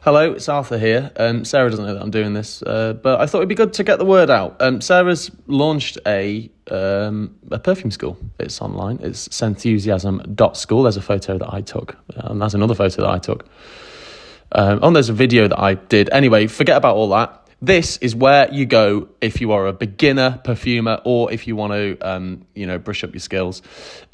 Hello, it's Arthur here. Sarah doesn't know that I'm doing this, but I thought it'd be good to get the word out. Sarah's launched a perfume school. It's online. It's Scenthusiasm.school. There's a photo that I took. There's another photo that I took. There's a video that I did. Anyway, forget about all that. This is where you go if you are a beginner perfumer or if you want to, brush up your skills.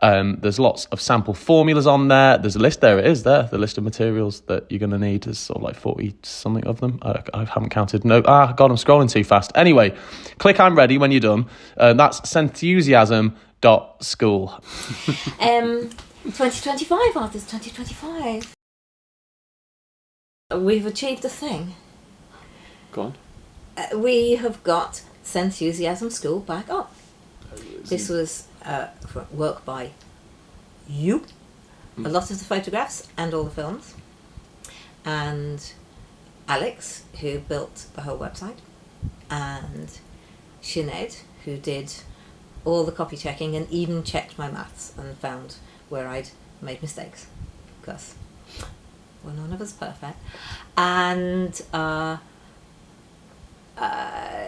There's lots of sample formulas on there. There's a list. There it is there. The list of materials that you're going to need. There's sort of like 40-something of them. I haven't counted. No. God, I'm scrolling too fast. Anyway, click I'm ready when you're done. That's Scenthusiasm.school. 2025, Arthur's 2025. We've achieved a thing. Go on. We have got Scenthusiasm School back up. This was work by you, a lot of the photographs and all the films, and Alex, who built the whole website, and Sinead, who did all the copy checking and even checked my maths and found where I'd made mistakes, because well, none of us perfect, and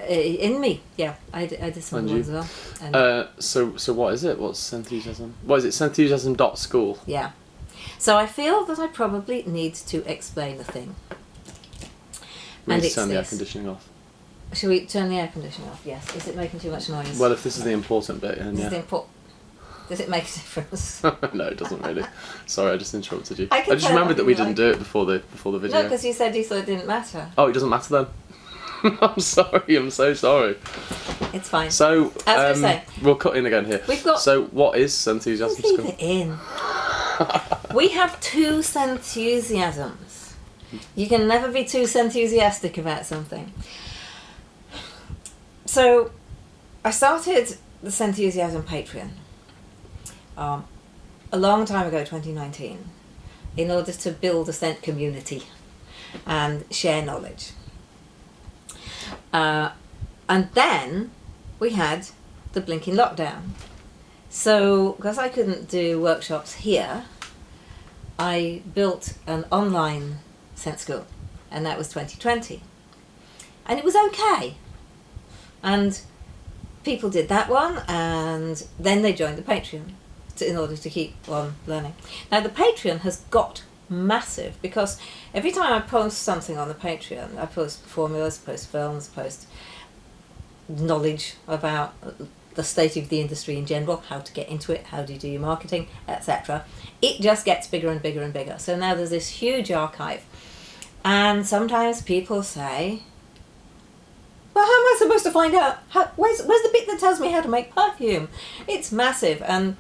in me, yeah, I did some ones as well. And so what is it? What's Scenthusiasm? What is it? Scenthusiasm.school. Yeah. So I feel that I probably need to explain the thing. And it's turn the air conditioning off. Shall we turn the air conditioning off? Yes. Is it making too much noise? Well, if this is the important bit, then yeah. Does it make a difference? No, it doesn't really. Sorry, I just interrupted you. I just remembered that we didn't do it before the video. No, because you said you thought it didn't matter. Oh, it doesn't matter then? I'm sorry, I'm so sorry. It's fine. So, we'll cut in again here. So, what is Scenthusiasm? Leave it in. We have two Scenthusiasms. You can never be too Scenthusiastic about something. So, I started the Scenthusiasm Patreon a long time ago, 2019, in order to build a scent community and share knowledge. And then we had the blinking lockdown. So, because I couldn't do workshops here, I built an online scent school, and that was 2020. And it was okay. And people did that one, and then they joined the Patreon in order to keep on learning. Now, the Patreon has got massive, because every time I post something on the Patreon, I post formulas, post films, post knowledge about the state of the industry in general, how to get into it, how do you do your marketing, etc. It just gets bigger and bigger and bigger. So now there's this huge archive, and sometimes people say, well, how am I supposed to find out? Where's the bit that tells me how to make perfume? It's massive, and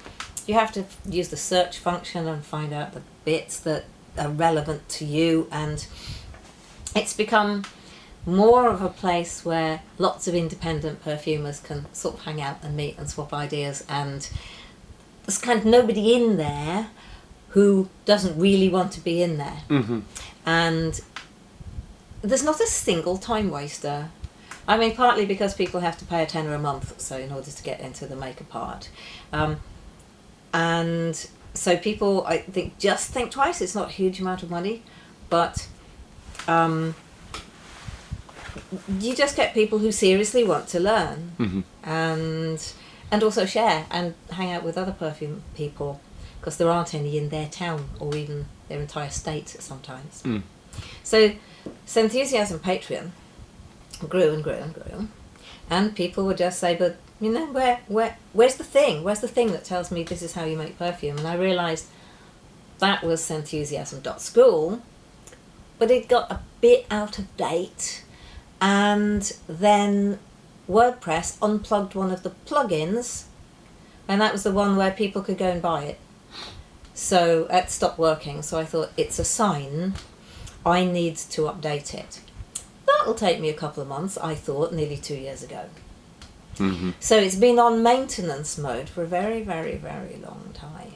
you have to use the search function and find out the bits that are relevant to you, and it's become more of a place where lots of independent perfumers can sort of hang out and meet and swap ideas, and there's kind of nobody in there who doesn't really want to be in there. Mm-hmm. And there's not a single time waster. I mean, partly because people have to pay a tenner a month, so in order to get into the makeup part. And so people, I think, just think twice. It's not a huge amount of money, but you just get people who seriously want to learn, mm-hmm. and also share and hang out with other perfume people, because there aren't any in their town or even their entire state sometimes. Mm. So Scenthusiasm Patreon grew and grew and grew, and people would just say, but you know, where's the thing? Where's the thing that tells me this is how you make perfume? And I realised that was Scenthusiasm.school, but it got a bit out of date, and then WordPress unplugged one of the plugins, and that was the one where people could go and buy it. So it stopped working, so I thought, it's a sign, I need to update it. That'll take me a couple of months, I thought, nearly 2 years ago. Mm-hmm. So it's been on maintenance mode for a very, very, very long time.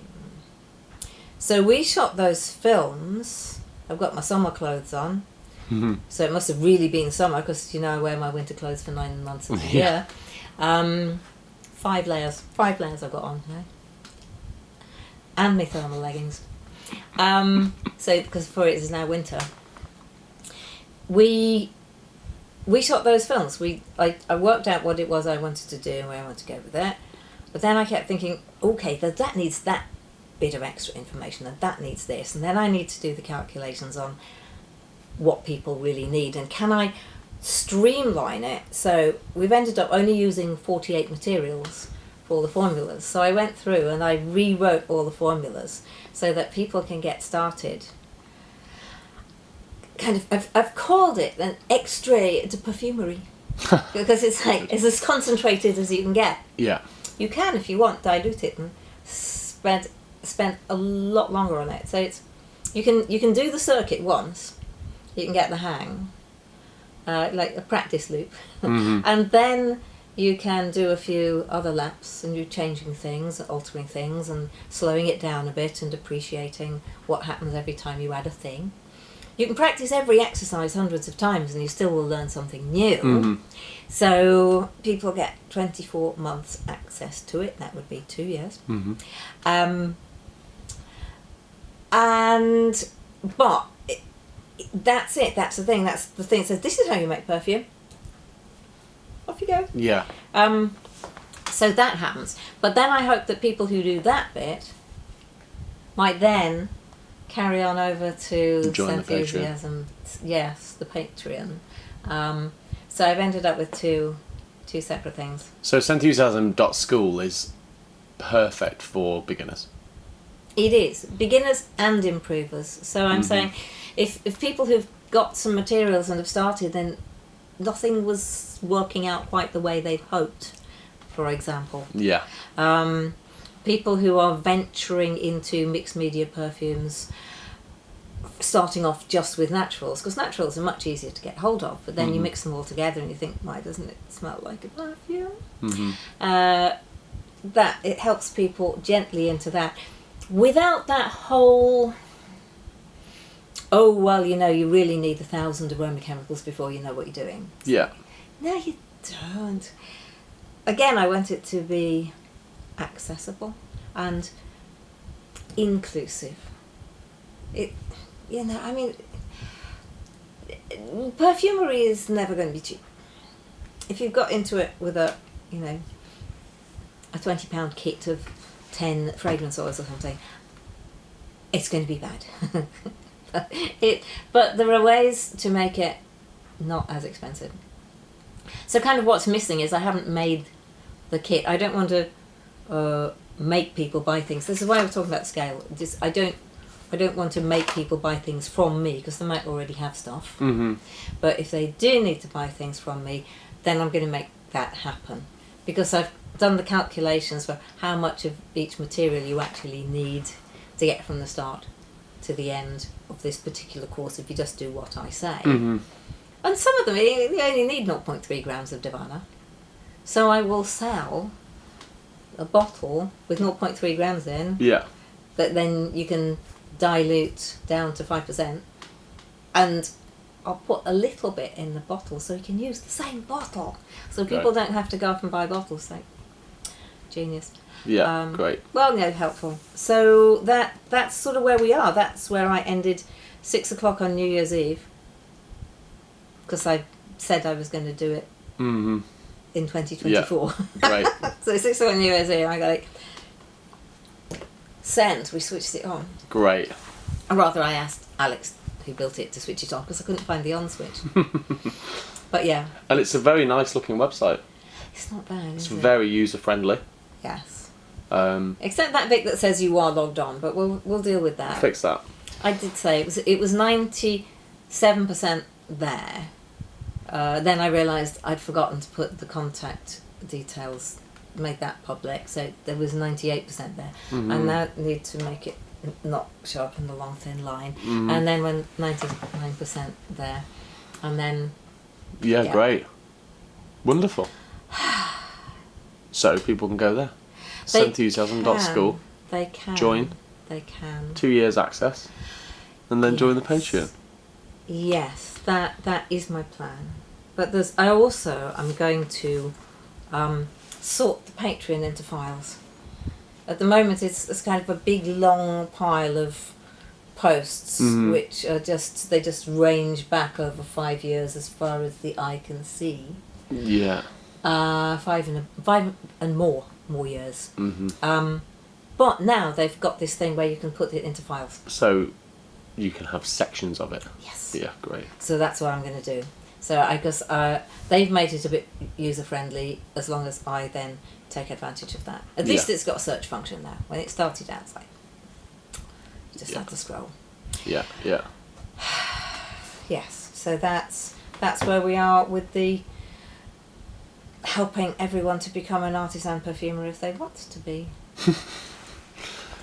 So we shot those films. I've got my summer clothes on. Mm-hmm. So it must have really been summer, because, you know, I wear my winter clothes for 9 months of the year. 5 layers. 5 layers I've got on now. And my thermal leggings. So, because for it is now winter. we shot those films. I worked out what it was I wanted to do and where I wanted to go with it. But then I kept thinking, okay, that needs that bit of extra information, and that needs this, and then I need to do the calculations on what people really need, and can I streamline it? So we've ended up only using 48 materials for all the formulas. So I went through and I rewrote all the formulas so that people can get started. Kind of, I've called it an extrait de perfumery because it's like it's as concentrated as you can get. Yeah. You can, if you want, dilute it and spend a lot longer on it. So it's you can do the circuit once, you can get the hang, like a practice loop, and then you can do a few other laps and you're changing things, altering things, and slowing it down a bit and appreciating what happens every time you add a thing. You can practice every exercise hundreds of times and you still will learn something new. So people get 24 months access to it. That would be 2 years. But that's it. That's the thing. That's the thing. It says, this is how you make perfume. Off you go. Yeah. So that happens. But then I hope that people who do that bit might then carry on over to Scenthusiasm. Yes, the Patreon. So I've ended up with two separate things. So Scenthusiasm.school is perfect for beginners. It is. Beginners and improvers. So I'm saying if people who've got some materials and have started, then nothing was working out quite the way they've hoped, for example. Yeah. People who are venturing into mixed media perfumes, starting off just with naturals, because naturals are much easier to get hold of, but then you mix them all together and you think, why doesn't it smell like a perfume? That it helps people gently into that, without that whole, oh well, you really need 1,000 aroma chemicals before you know what you're doing. Yeah. No, you don't. Again, I want it to be accessible and inclusive. Perfumery is never going to be cheap. If you've got into it with a £20 kit of 10 fragrance oils or something, it's going to be bad. But there are ways to make it not as expensive. So kind of what's missing is I haven't made the kit. I don't want to make people buy things. This is why I was talking about scale. I don't want to make people buy things from me because they might already have stuff. But if they do need to buy things from me, then I'm going to make that happen, because I've done the calculations for how much of each material you actually need to get from the start to the end of this particular course if you just do what I say. And some of them, you only need 0.3 grams of Divana. So I will sell a bottle with 0.3 grams in. Yeah. That then you can dilute down to 5%. And I'll put a little bit in the bottle so you can use the same bottle. So people don't have to go off and buy bottles. Like, genius. Yeah, great. Well, helpful. So that's sort of where we are. That's where I ended 6 o'clock on New Year's Eve. Because I said I was going to do it in 2024. Yeah. Right. So 6 o'clock on New Year's Eve, I got like, send. We switched it on. Great. Or rather, I asked Alex, who built it, to switch it on because I couldn't find the on switch. But yeah. And it's a very nice looking website. It's not bad, It's is it? very user friendly. Yes. Except that bit that says you are logged on, but we'll deal with that. Fix that. I did say it was 97% there. Then I realised I'd forgotten to put the contact details, made that public, so there was 98% there. I now need to make it not show up in the long thin line. And then when 99% there, and then yeah. Great, wonderful. So people can go there. Scenthusiasm.school. They can join. They can 2 years access, and then join the Patreon. Yes, that is my plan. But I'm going to sort the Patreon into files. At the moment, it's kind of a big long pile of posts, Mhm. which are they just range back over 5 years as far as the eye can see. Yeah. 5 and more years. Mhm. But now they've got this thing where you can put it into files. So you can have sections of it. Yes. Yeah, great. So that's what I'm going to do. So I guess they've made it a bit user friendly as long as I then take advantage of that. At least it's got a search function now. When it started out, it's like you just had to scroll. Yeah, yeah. Yes. So that's where we are with the helping everyone to become an artisan perfumer if they want to be.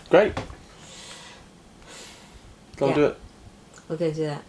Great. Go and do it. We'll go do that.